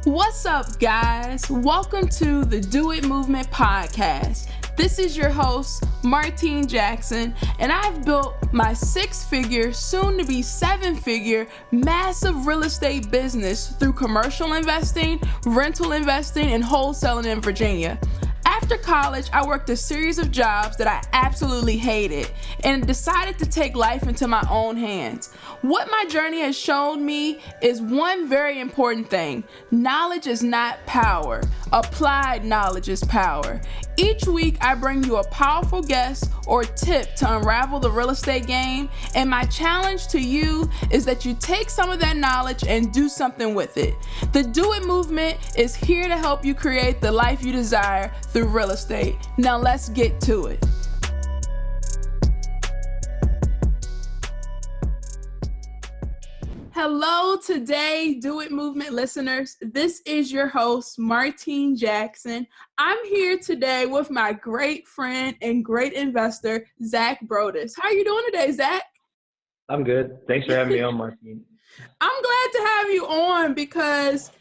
What's up, guys? Welcome to the Do It Movement podcast. This is your host, Martine Jackson, and I've built my 6-figure, soon to be 7-figure, massive real estate business through commercial investing, rental investing, and wholesaling in Virginia. After college, I worked a series of jobs that I absolutely hated and decided to take life into my own hands. What my journey has shown me is one very important thing. Knowledge is not power. Applied knowledge is power. Each week, I bring you a powerful guest or tip to unravel the real estate game, and my challenge to you is that you take some of that knowledge and do something with it. The Do It movement is here to help you create the life you desire through real estate. Now let's get to it. Hello, today, Do It Movement listeners. This is your host, Martine Jackson. I'm here today with my great friend and great investor, Zack Broaddus. How are you doing today, Zack? I'm good. Thanks for having me on, Martine. I'm glad to have you on because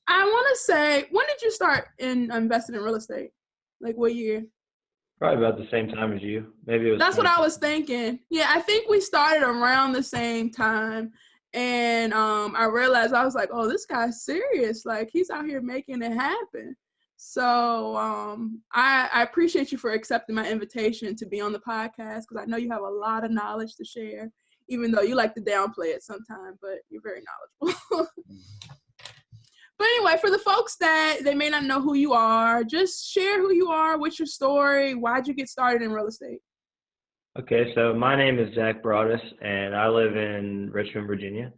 I want to say, when did you start investing in real estate? Like what year? Probably about the same time as you. Maybe it was. That's what I was thinking. Yeah, I think we started around the same time. And I realized, I was like, oh, this guy's serious. Like, he's out here making it happen. So I appreciate you for accepting my invitation to be on the podcast because I know you have a lot of knowledge to share, even though you like to downplay it sometimes, but you're very knowledgeable. But anyway, for the folks that they may not know who you are, just share who you are, what's your story, why'd you get started in real estate? Okay, so my name is Zack Broaddus, and I live in Richmond, Virginia.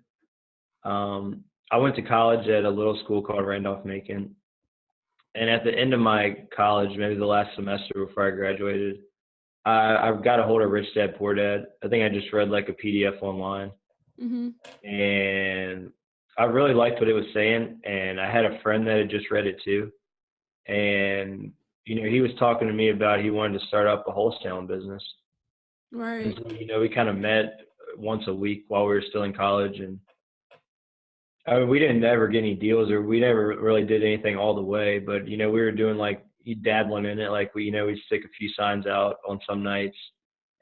I went to college at a little school called Randolph-Macon. And at the end of my college, maybe the last semester before I graduated, I got a hold of Rich Dad, Poor Dad. I think I just read like a PDF online. Mm-hmm. And I really liked what it was saying, and I had a friend that had just read it too. And, you know, he was talking to me about he wanted to start up a wholesaling business. Right. And so, you know, we kind of met once a week while we were still in college, and we didn't ever get any deals, or we never really did anything all the way. But you know, we were doing like dabbling in it. Like we'd stick a few signs out on some nights,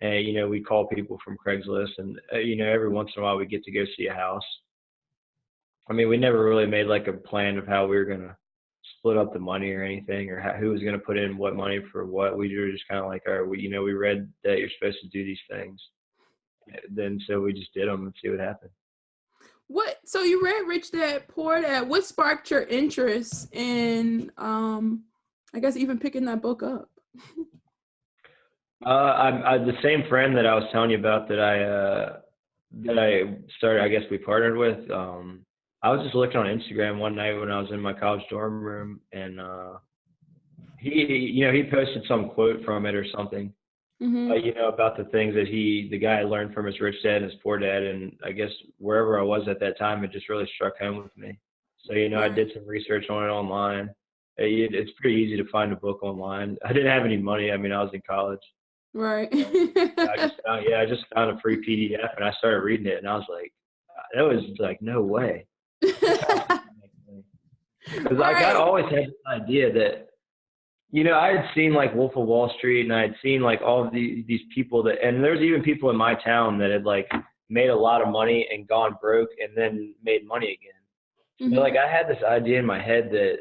and you know, we'd call people from Craigslist, and you know, every once in a while we get to go see a house. I mean, we never really made like a plan of how we were gonna split up the money or anything, or who was going to put in what money for what. We were just kind of like, all right, we read that you're supposed to do these things. Then so we just did them and see what happened. So you read Rich Dad, Poor Dad. What sparked your interest in, I guess, even picking that book up? I the same friend that I was telling you about that I started, I guess we partnered with, I was just looking on Instagram one night when I was in my college dorm room, and he posted some quote from it or something, mm-hmm. About the things that the guy learned from his rich dad and his poor dad, and I guess wherever I was at that time, it just really struck home with me. So, right. I did some research on it online. It's pretty easy to find a book online. I didn't have any money. I mean, I was in college. Right. I just found a free PDF, and I started reading it, and I was like, that was like, no way. Because like I always had this idea that, I had seen like Wolf of Wall Street, and I had seen like all of these people and there's even people in my town that had like made a lot of money and gone broke and then made money again. Mm-hmm. So like I had this idea in my head that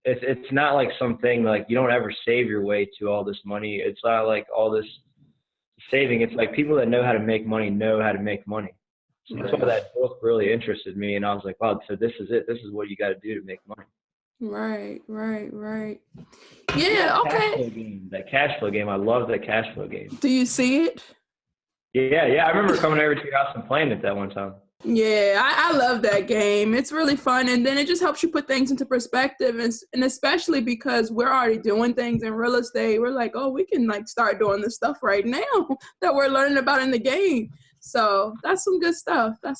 it's not like something like you don't ever save your way to all this money. It's not like all this saving. It's like people that know how to make money know how to make money. So that's why that book really interested me, and I was like, wow, so this is it. This is what you got to do to make money. Right. Yeah, okay. That cash flow game, I love that cash flow game. Do you see it? Yeah, I remember coming over to your house and playing it that one time. Yeah, I love that game. It's really fun, and then it just helps you put things into perspective, and especially because we're already doing things in real estate, we're like, oh, we can like start doing this stuff right now that we're learning about in the game. So that's some good stuff. I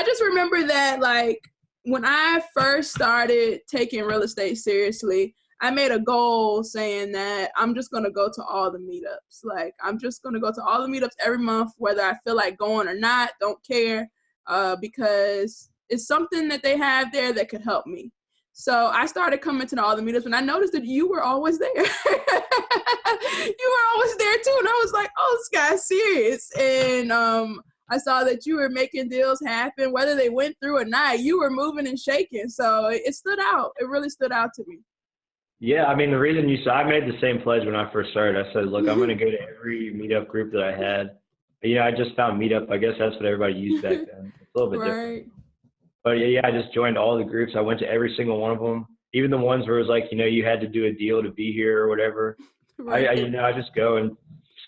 just remember that like when I first started taking real estate seriously, I made a goal saying that I'm just going to go to all the meetups. Like, I'm just going to go to all the meetups every month, whether I feel like going or not, don't care, because It's something that they have there that could help me. So I started coming to all the meetups, and I noticed that you were always there. You were always there too, and I was like, oh, this guy's serious. And I saw that you were making deals happen, whether they went through or not. You were moving and shaking, so it stood out. It really stood out to me. Yeah, I mean, the reason I made the same pledge when I first started. I said, look, I'm going to go to every meetup group that I had. But, I just found Meetup. I guess that's what everybody used back then. It's a little bit different. But yeah, I just joined all the groups. I went to every single one of them, even the ones where it was like, you had to do a deal to be here or whatever. Right. I just go and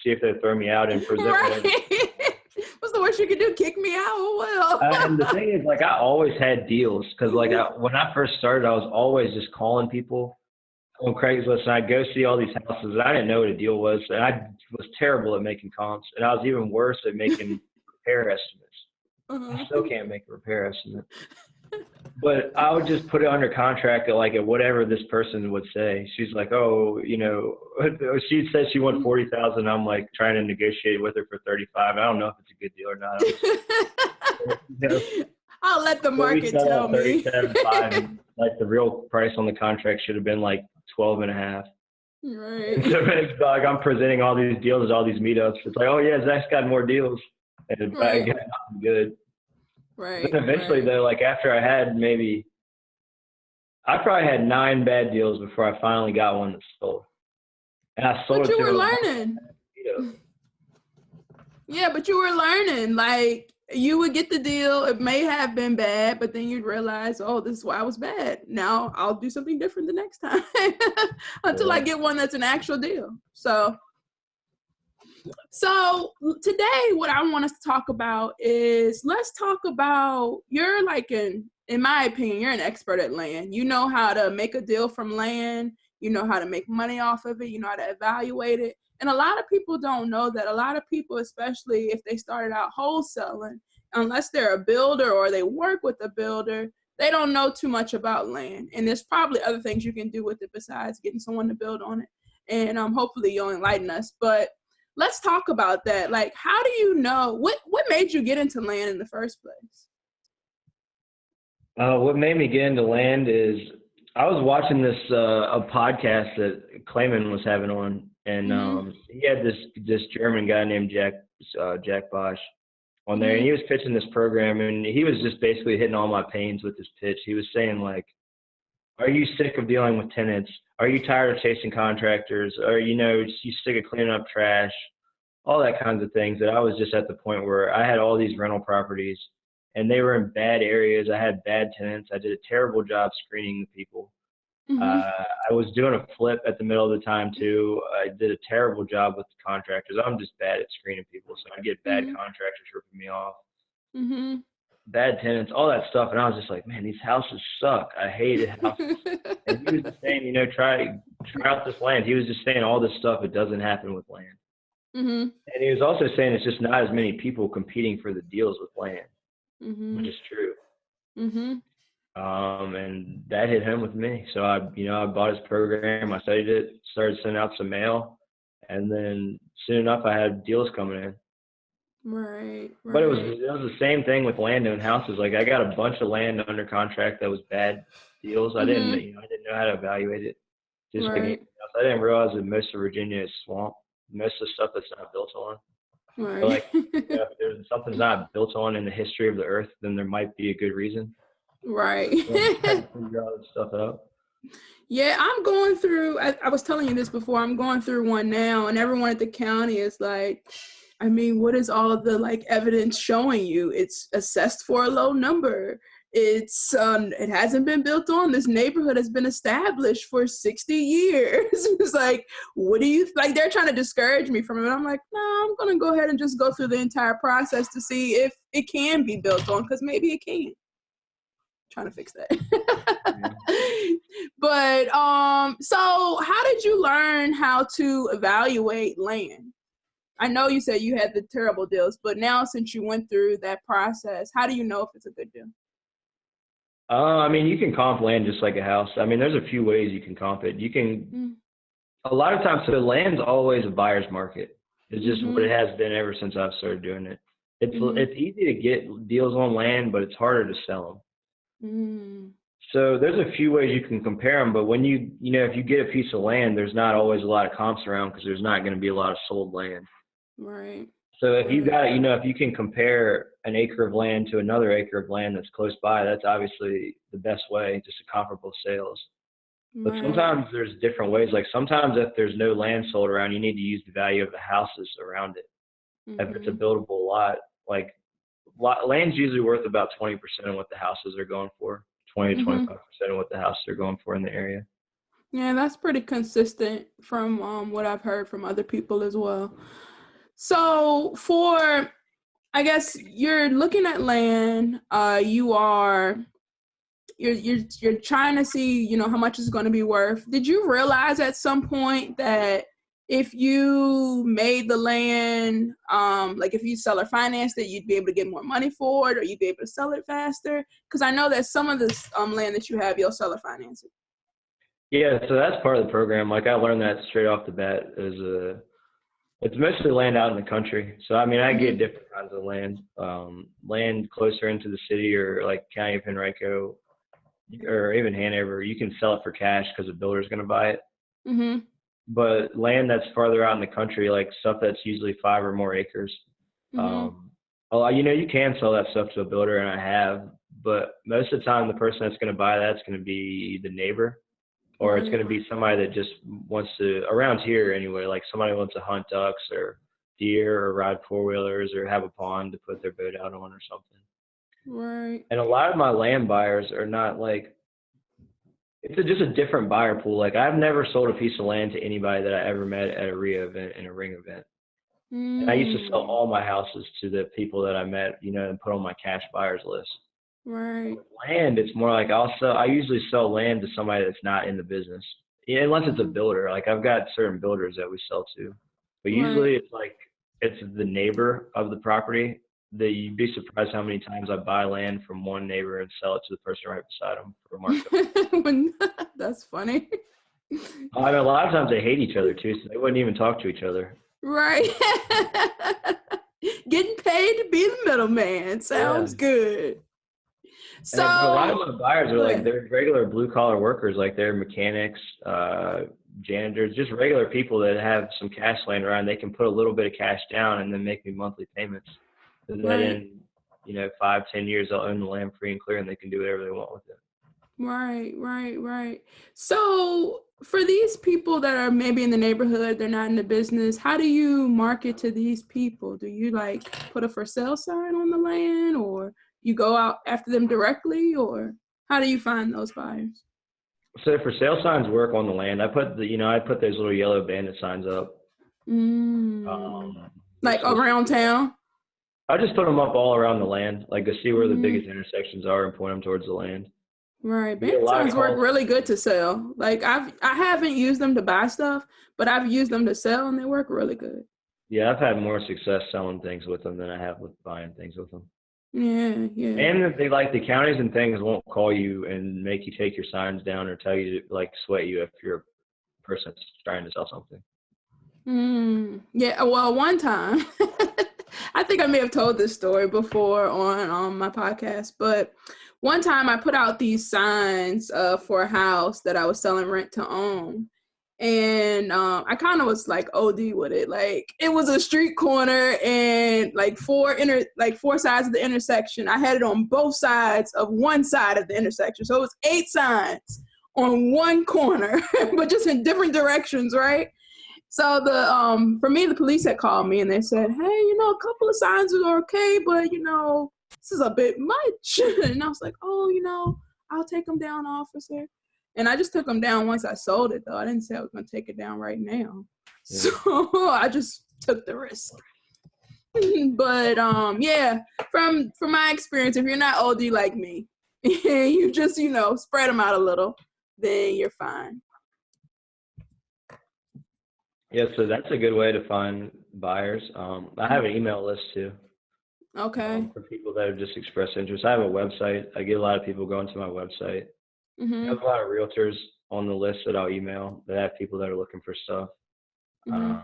see if they throw me out and present whatever. What's the worst you could do? Kick me out? Oh, well. And the thing is, like, I always had deals because, like, when I first started, I was always just calling people on Craigslist, and I'd go see all these houses, and I didn't know what a deal was, and I was terrible at making comps, and I was even worse at making repair estimates. I still can't make a repair estimate. But I would just put it under contract at whatever this person would say. She's like, oh, she said she wanted $40,000. I'm like trying to negotiate with her for $35,000. I don't know if it's a good deal or not. I'll let the market tell me. $37,500. Like the real price on the contract should have been like $12,500. Right. So it's like I'm presenting all these deals at all these meetups. It's like, oh yeah, Zach's got more deals. And I get nothing good. Right. But eventually, though, like after I probably had 9 bad deals before I finally got one that sold. And I sold but it. You were learning. Yeah, but you were learning. Like you would get the deal. It may have been bad, but then you'd realize, oh, this is why I was bad. Now I'll do something different the next time until I get one that's an actual deal. So today, what I want us to talk about is let's talk about you're like in my opinion, you're an expert at land. You know how to make a deal from land. You know how to make money off of it. You know how to evaluate it. And a lot of people don't know that. A lot of people, especially if they started out wholesaling, unless they're a builder or they work with a builder, they don't know too much about land. And there's probably other things you can do with it besides getting someone to build on it. And hopefully you'll enlighten us. But let's talk about that. Like, how do you know, what made you get into land in the first place? What made me get into land is I was watching this a podcast that Clayman was having on, and he had this German guy named Jack Broaddus on there, and he was pitching this program, and he was just basically hitting all my pains with his pitch. He was saying, like, are you sick of dealing with tenants? Are you tired of chasing contractors? Or, you sick of cleaning up trash? All that kinds of things. That I was just at the point where I had all these rental properties, and they were in bad areas. I had bad tenants. I did a terrible job screening the people. I was doing a flip at the middle of the time too. I did a terrible job with the contractors. I'm just bad at screening people, so I get bad contractors ripping me off. Bad tenants, all that stuff, and I was just like, man, these houses suck. I hated houses. And he was just saying, try out this land. He was just saying all this stuff. It doesn't happen with land. And he was also saying it's just not as many people competing for the deals with land, which is true. And that hit home with me. So I bought his program. I studied it, started sending out some mail, and then soon enough I had deals coming in. Right. But it was the same thing with land and houses. Like I got a bunch of land under contract that was bad deals. I didn't know how to evaluate it. Just like anything else. I didn't realize that most of Virginia is swamp. Most of the stuff that's not built on. Right. So like if something's not built on in the history of the earth, then there might be a good reason. Right. Figure all this stuff out. Yeah, I'm going through, I was telling you this before, I'm going through one now, and everyone at the county is like, I mean, what is all of the like evidence showing you? It's assessed for a low number. It's it hasn't been built on. This neighborhood has been established for 60 years. It's like, what do you like? They're trying to discourage me from it. I'm like, no, I'm gonna go ahead and just go through the entire process to see if it can be built on, because maybe it can. Trying to fix that. But so how did you learn how to evaluate land? I know you said you had the terrible deals, but now since you went through that process, how do you know if it's a good deal? I mean, you can comp land just like a house. I mean, there's a few ways you can comp it. You can, a lot of times, so land's always a buyer's market. It's just what it has been ever since I've started doing it. It's easy to get deals on land, but it's harder to sell them. Mm, So there's a few ways you can compare them, but when if you get a piece of land, there's not always a lot of comps around because there's not going to be a lot of sold land. right. So if you Right. got, if you can compare an acre of land to another acre of land that's close by, that's obviously the best way, just a comparable sales. But Right. sometimes there's different ways. Like sometimes if there's no land sold around, you need to use the value of the houses around it. If it's a Mhm. buildable lot, like land's usually worth about 20% of what the houses are going for, 20 to Mhm. 25% of what the houses are going for in the area. Yeah, that's pretty consistent from what I've heard from other people as well. So for, I guess you're looking at land, you're trying to see, how much it's going to be worth. Did you realize at some point that if you made the land, like if you sell or finance it, you'd be able to get more money for it, or you'd be able to sell it faster? Because I know that some of this land that you have, you'll sell or finance it. Yeah, so that's part of the program. Like I learned that straight off the bat. It's mostly land out in the country. So I mean, I get Mhm. different kinds of land. Land closer into the city or like County of Henrico or even Hanover, you can sell it for cash because a builder's going to buy it. Mhm. But land that's farther out in the country, like stuff that's usually 5 or more acres, Mhm. um, you can sell that stuff to a builder, and I have. But most of the time, the person that's going to buy that's going to be the neighbor, or it's Right. going to be somebody that just wants to, around here anyway, like somebody wants to hunt ducks or deer or ride 4-wheelers or have a pond to put their boat out on or something. Right. And a lot of my land buyers are not like, just a different buyer pool. Like I've never sold a piece of land to anybody that I ever met at a RIA event and a ring event. And I used to sell Mm. all my houses to the people that I met, and put on my cash buyers list. Right. With land, it's more like I usually sell land to somebody that's not in the business. Yeah, unless it's a Mhm. builder. Like I've got certain builders that we sell to. But Right. usually it's like it's the neighbor of the property that you'd be surprised how many times I buy land from one neighbor and sell it to the person right beside them for a markup. That's funny. I mean, a lot of times they hate each other too, so they wouldn't even talk to each other. Right. Getting paid to be the middleman. Yeah. Sounds good. But a lot of So, my buyers are go like ahead. they're regular blue collar workers, like they're mechanics, janitors, just regular people that have some cash laying around. They can put a little bit of cash down and then make me monthly payments. And then Right. in 5-10 years, they'll own the land free and clear, and they can do whatever they want with it. Right, right, right. So, for these people that are maybe in the neighborhood, they're not in the business, how do you market to these people? Do you like put a for sale sign on the land, or you go out after them directly, or how do you find those buyers? So for sale signs work on the land, I put those little yellow bandit signs up. Mm. Just Like so around town? I just put them up all around the land, like to see where the Mm. biggest intersections are and point them towards the land. Right. We get a Bandit lot of signs work calls. really good to sell. Like I haven't used them to buy stuff, but I've used them to sell and they work really good. Yeah, I've had more success selling things with them than I have with buying things with them. Yeah, yeah. And they like the counties and things won't call you and make you take your signs down or tell you to like sweat you if you're a person that's trying to sell something. Yeah, well, one time, I think I may have told this story before on my podcast, but one time I put out these signs for a house that I was selling rent to own. And I kind of was like OD with it. Like it was a street corner and like four sides of the intersection. I had it on both sides of one side of the intersection. So it was 8 signs on one corner, but just in different directions, right? So for me, the police had called me and they said, hey, a couple of signs are okay, but this is a bit much. And I was like, oh, I'll take them down, officer. And I just took them down once I sold it, though. I didn't say I was going to take it down right now. So Yeah. I just took the risk. But yeah, from my experience, if you're not OD like me, you just spread them out a little, then you're fine. Yeah, so that's a good way to find buyers. I have an email list too Okay. for people that have just expressed interest. I have a website. I get a lot of people going to my website. I have Mhm. a lot of realtors on the list that I'll email that have people that are looking for stuff. Mhm. Um,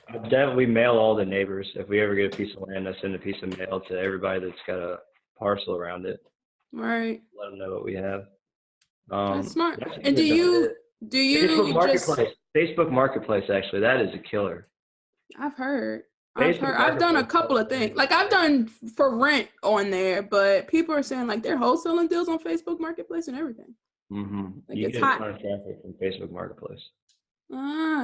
I definitely mail all the neighbors. If we ever get a piece of land, I send a piece of mail to everybody that's got a parcel around it. Right. let them know what we have. That's smart. That's And do about you it. do Facebook you just Marketplace. Facebook Marketplace, actually, that is a killer. I've heard. Facebook I've done a Marketplace couple helps of things. land. Like I've done for rent on there, but people are saying like they're wholesaling deals on Facebook Marketplace and everything. Like You it's get a hot. ton of traffic from Facebook Marketplace.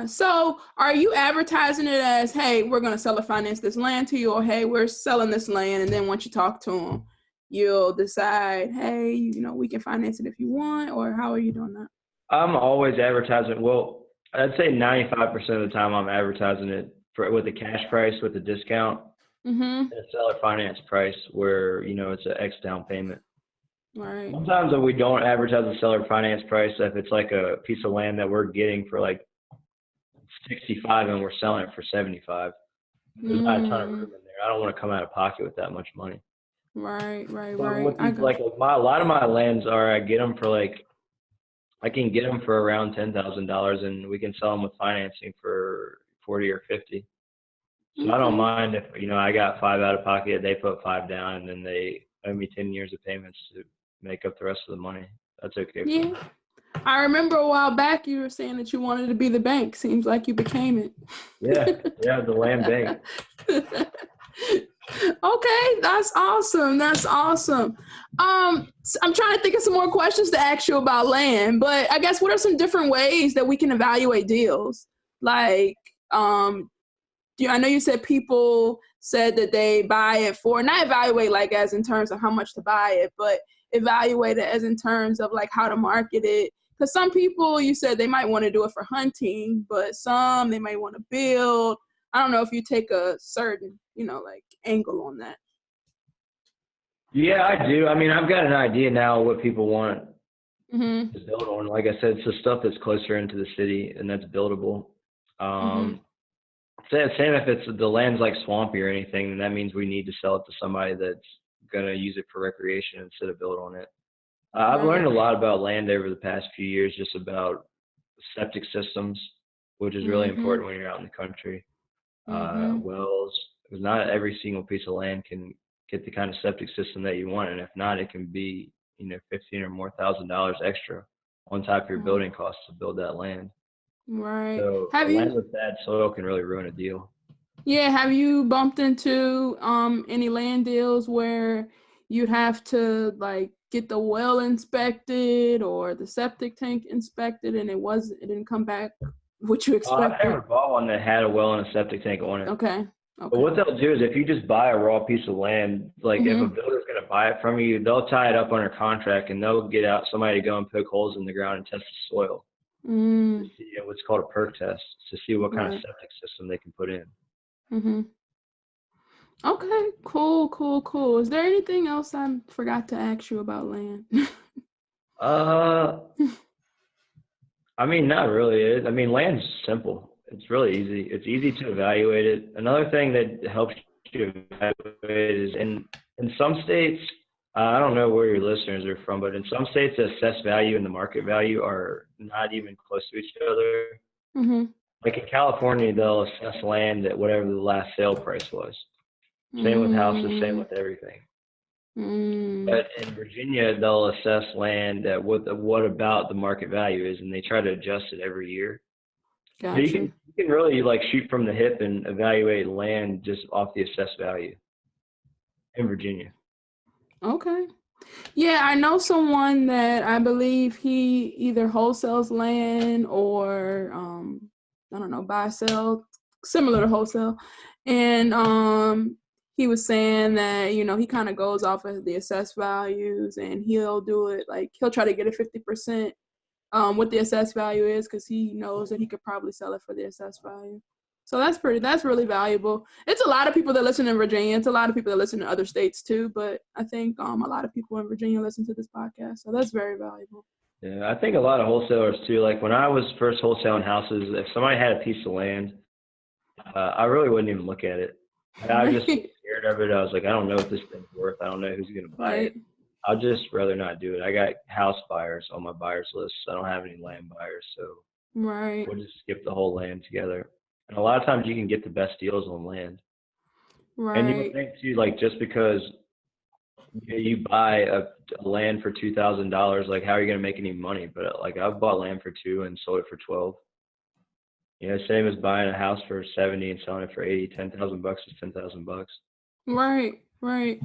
So are you advertising it as, hey, we're going to sell or finance this land to you, or hey, we're selling this land, and then once you talk to them, you'll decide, hey, we can finance it if you want, or how are you doing that? I'm always advertising. Well, I'd say 95% of the time I'm advertising it with a cash price with a discount, and a seller finance price where it's an X down payment. Right. Sometimes we don't advertise the seller finance price if it's like a piece of land that we're getting for like 65 and we're selling it for 75. There's not a ton of room in there. I don't want to come out of pocket with that much money. Right. But with these, like a lot of my lands I get them for I can get them for around $10,000, and we can sell them with financing for 40 or 50. So I don't mind if I got 5 out of pocket, they put 5 down, and then they owe me 10 years of payments to make up the rest of the money. That's okay. Yeah. I remember a while back you were saying that you wanted to be the bank. Seems like you became it. Yeah, the land bank. Okay, that's awesome. I'm trying to think of some more questions to ask you about land, but I guess what are some different ways that we can evaluate deals? Like, I know you said people said that they buy it for, not evaluate like as in terms of how much to buy it, but evaluate it as in terms of like how to market it. Because some people, you said they might want to do it for hunting, but some they might want to build. I don't know if you take a certain, like angle on that. Yeah, I do. I mean, I've got an idea now what people want Mm-hmm. to build on. Like I said, it's the stuff that's closer into the city and that's buildable. Same if it's the land's like swampy or anything, then that means we need to sell it to somebody that's going to use it for recreation instead of build on it. I've learned a lot about land over the past few years, just about septic systems, which is really important when you're out in the country. Wells, because not every single piece of land can get the kind of septic system that you want, and if not, it can be $15,000 or more extra on top of your building costs to build that land. Right. So land with bad soil can really ruin a deal. Yeah, have you bumped into any land deals where you'd have to like get the well inspected or the septic tank inspected and it didn't come back what you expected? I've never bought one that had a well and a septic tank on it. Okay. But what they'll do is if you just buy a raw piece of land, like if a builder's going to buy it from you, they'll tie it up under contract and they'll get out somebody to go and poke holes in the ground and test the soil. To see what's called a perk test to see what kind of septic system they can put in. Okay, cool. Is there anything else I forgot to ask you about land? I mean, not really. I mean, land's simple. It's really easy. It's easy to evaluate it. Another thing that helps you evaluate is in some states, I don't know where your listeners are from, but in some states, the assessed value and the market value are not even close to each other. Like in California, they'll assess land at whatever the last sale price was. Same with houses, same with everything. But in Virginia, they'll assess land at what about the market value is, and they try to adjust it every year. Gotcha. So you can really like shoot from the hip and evaluate land just off the assessed value in Virginia. Okay. Yeah, I know someone that I believe he either wholesales land or I don't know, buy, sell, similar to wholesale. And he was saying that, he kind of goes off of the assessed values and he'll do it like he'll try to get a 50% what the assessed value is because he knows that he could probably sell it for the assessed value. So that's really valuable. It's a lot of people that listen in Virginia. It's a lot of people that listen in other states too, but I think a lot of people in Virginia listen to this podcast. So that's very valuable. Yeah, I think a lot of wholesalers too, like when I was first wholesaling houses, if somebody had a piece of land, I really wouldn't even look at it. I was just scared of it. I was like, I don't know what this thing's worth. I don't know who's going to buy it. I'll just rather not do it. I got house buyers on my buyers list. I don't have any land buyers, so we'll just skip the whole land together. And a lot of times you can get the best deals on land. And you would think too, like just because you buy a land for $2,000. Like, how are you going to make any money? But like, I've bought land for 2 and sold it for 12. Same as buying a house for 70 and selling it for 80. $10,000 is $10,000. Right.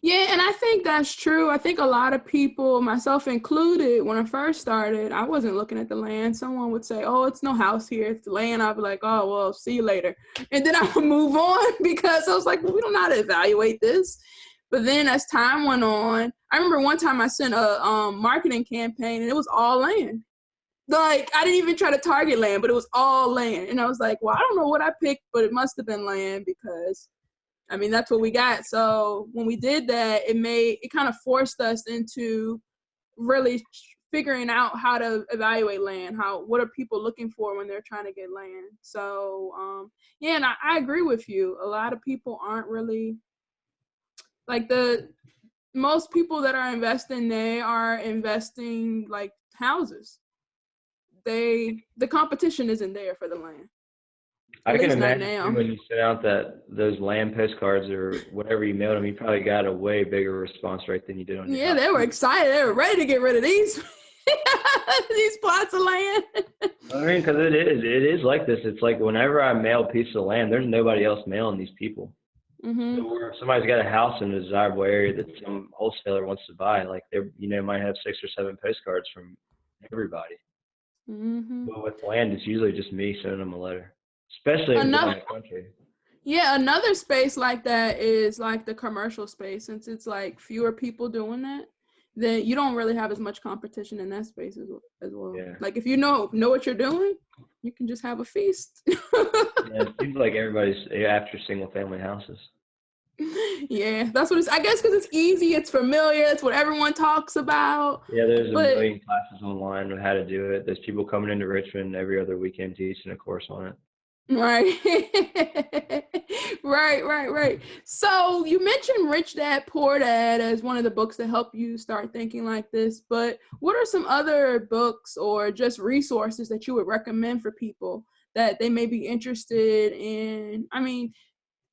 Yeah, and I think that's true. I think a lot of people, myself included, when I first started, I wasn't looking at the land. Someone would say, oh, it's no house here, it's the land. I'd be like, oh, well, see you later. And then I would move on because I was like, well, we don't know how to evaluate this. But then as time went on, I remember one time I sent a marketing campaign and it was all land. Like, I didn't even try to target land, but it was all land. And I was like, well, I don't know what I picked, but it must have been land because that's what we got. So when we did that, it kind of forced us into really figuring out how to evaluate land. What are people looking for when they're trying to get land? So, and I agree with you. A lot of people aren't really like most people that are investing, they are investing like houses. The competition isn't there for the land. I can imagine when you sent out those land postcards or whatever you mailed them, you probably got a way bigger response rate than you did on your house. They were excited. They were ready to get rid of these these plots of land. Because it is like this. It's like whenever I mail a piece of land, there's nobody else mailing these people. Mm-hmm. So if somebody's got a house in a desirable area that some wholesaler wants to buy, like they might have 6 or 7 postcards from everybody. Mm-hmm. But with land, it's usually just me sending them a letter. Especially in the country. Yeah, another space like that is like the commercial space. Since it's like fewer people doing that, then you don't really have as much competition in that space as well. Yeah. Like if you know what you're doing, you can just have a feast. It seems like everybody's after single family houses. Yeah, that's what I guess because it's easy, it's familiar, it's what everyone talks about. Yeah, there's a million classes online on how to do it. There's people coming into Richmond every other weekend teaching a course on it. Right. Right. So you mentioned Rich Dad, Poor Dad as one of the books that help you start thinking like this, but what are some other books or just resources that you would recommend for people that they may be interested in?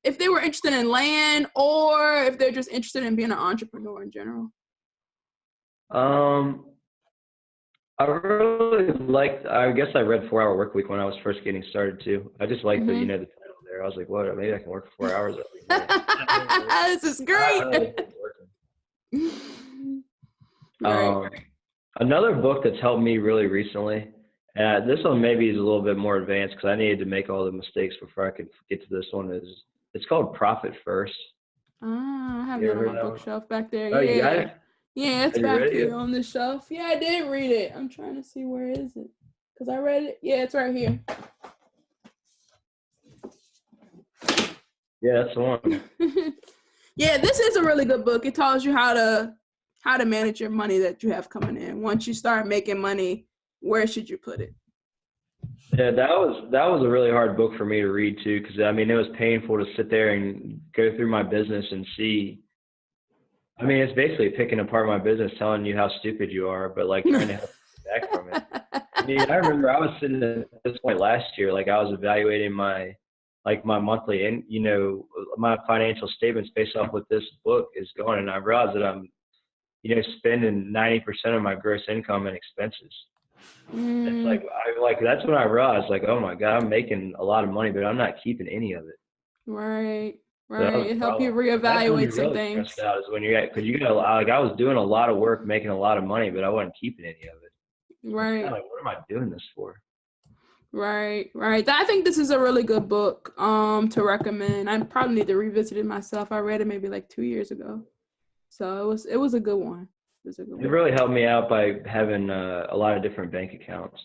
If they were interested in land or if they're just interested in being an entrepreneur in general. I guess I read 4 Hour Work Week when I was first getting started too. I just liked the title there. I was like, what? Maybe I can work 4 hours every day. This is great. Right. Another book that's helped me really recently, this one maybe is a little bit more advanced because I needed to make all the mistakes before I could get to this one. It's called Profit First. I have it on my bookshelf back there. Oh, you got it? Yeah, it's back here on the shelf. Yeah, I did read it. I'm trying to see where is it because I read it. Yeah, it's right here. Yeah, that's the one. Yeah, this is a really good book. It tells you how to manage your money that you have coming in. Once you start making money, where should you put it? Yeah, that was a really hard book for me to read too, because it was painful to sit there and go through my business and see. It's basically picking apart my business, telling you how stupid you are, but like trying to help you back from it. I remember I was sitting at this point last year, like I was evaluating my monthly and my financial statements based off what this book is going, and I realized that I'm spending 90% of my gross income in expenses. It's that's when I realized, like, oh my God, I'm making a lot of money, but I'm not keeping any of it. Right. It helped you reevaluate some things. Out is when because I was doing a lot of work, making a lot of money, but I wasn't keeping any of it. Right. Like, what am I doing this for? Right. I think this is a really good book to recommend. I probably need to revisit it myself. I read it maybe like 2 years ago, so it was a good one. It really helped me out by having a lot of different bank accounts.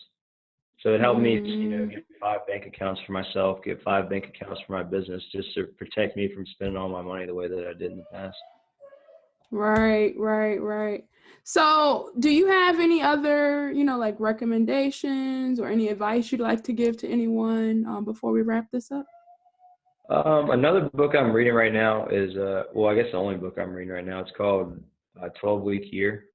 So it helped me, get 5 bank accounts for myself, get 5 bank accounts for my business, just to protect me from spending all my money the way that I did in the past. Right. So do you have any other, like recommendations or any advice you'd like to give to anyone before we wrap this up? Another book I'm reading right now is, I guess the only book I'm reading right now, it's called 12-Week Year.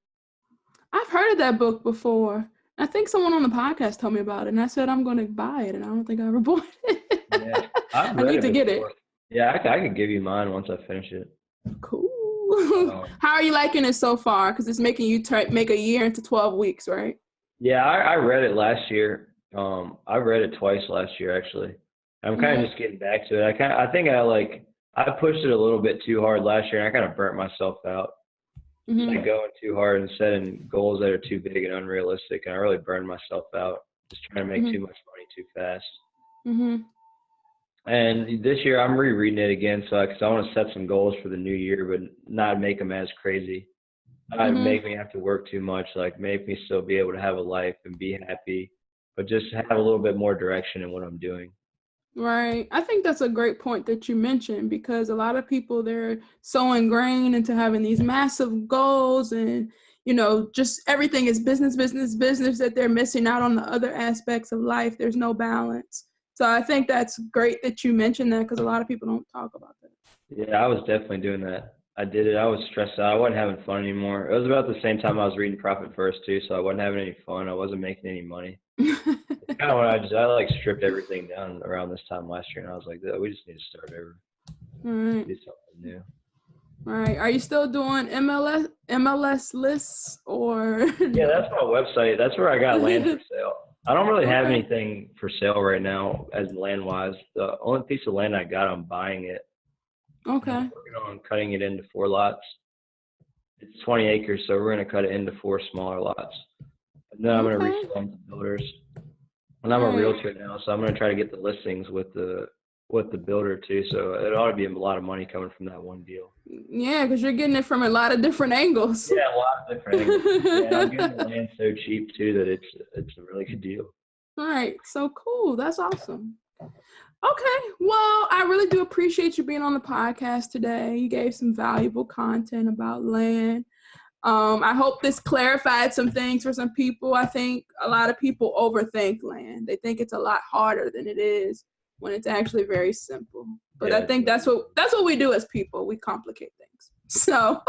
I've heard of that book before. I think someone on the podcast told me about it, and I said I'm going to buy it, and I don't think I ever bought it. Yeah, I need to get it. Yeah, I could give you mine once I finish it. Cool. How are you liking it so far? Because it's making you make a year into 12 weeks, right? Yeah, I read it last year. I read it twice last year, actually. I'm kind of just getting back to it. I think I pushed it a little bit too hard last year, and I kind of burnt myself out. Like going too hard and setting goals that are too big and unrealistic, and I really burned myself out just trying to make too much money too fast. And this year I'm rereading it again, because I want to set some goals for the new year, but not make them as crazy. Not make me have to work too much, like make me still be able to have a life and be happy, but just have a little bit more direction in what I'm doing. Right. I think that's a great point that you mentioned, because a lot of people, they're so ingrained into having these massive goals and, just everything is business, that they're missing out on the other aspects of life. There's no balance. So I think that's great that you mentioned that, because a lot of people don't talk about that. Yeah, I was definitely doing that. I did it. I was stressed out. I wasn't having fun anymore. It was about the same time I was reading Profit First too, so I wasn't having any fun. I wasn't making any money. It's kind of when I stripped everything down around this time last year, and I was like, we just need to start over. Right. Do something new. All right. Are you still doing MLS lists or? Yeah, that's my website. That's where I got land for sale. I don't really have anything for sale right now as land-wise. The only piece of land I got, I'm buying it. Okay. I'm working on cutting it into 4 lots. It's 20 acres, so we're going to cut it into 4 smaller lots. And then I'm going to resell them to builders. And I'm a realtor now, so I'm going to try to get the listings with the builder too. So it ought to be a lot of money coming from that one deal. Yeah, because you're getting it from a lot of different angles. Yeah, a lot of different angles. Yeah, I'm getting the land so cheap too that it's a really good deal. All right, so cool. That's awesome. Okay, well, I really do appreciate you being on the podcast today. You gave some valuable content about land. I hope this clarified some things for some people. I think a lot of people overthink land. They think it's a lot harder than it is when it's actually very simple. But yeah, I think that's what we do as people. We complicate things. So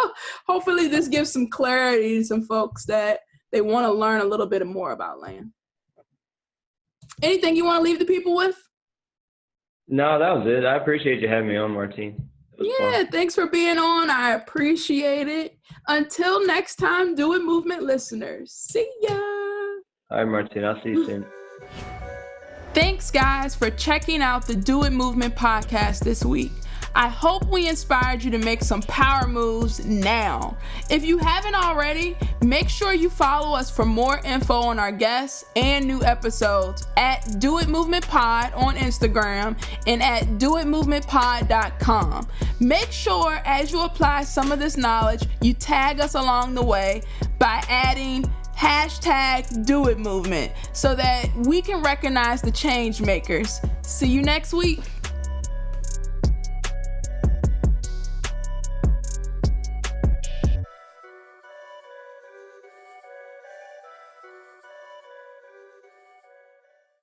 hopefully this gives some clarity to some folks that they want to learn a little bit more about land. Anything you want to leave the people with? No, that was it. I appreciate you having me on, Martine. Yeah, thanks for being on. I appreciate it. Until next time, Do It Movement listeners. See ya. All right, Martine. I'll see you soon. Thanks, guys, for checking out the Do It Movement podcast this week. I hope we inspired you to make some power moves now. If you haven't already, make sure you follow us for more info on our guests and new episodes at Do It Movement Pod on Instagram and at doitmovementpod.com. Make sure as you apply some of this knowledge, you tag us along the way by adding #DoItMovement so that we can recognize the change makers. See you next week.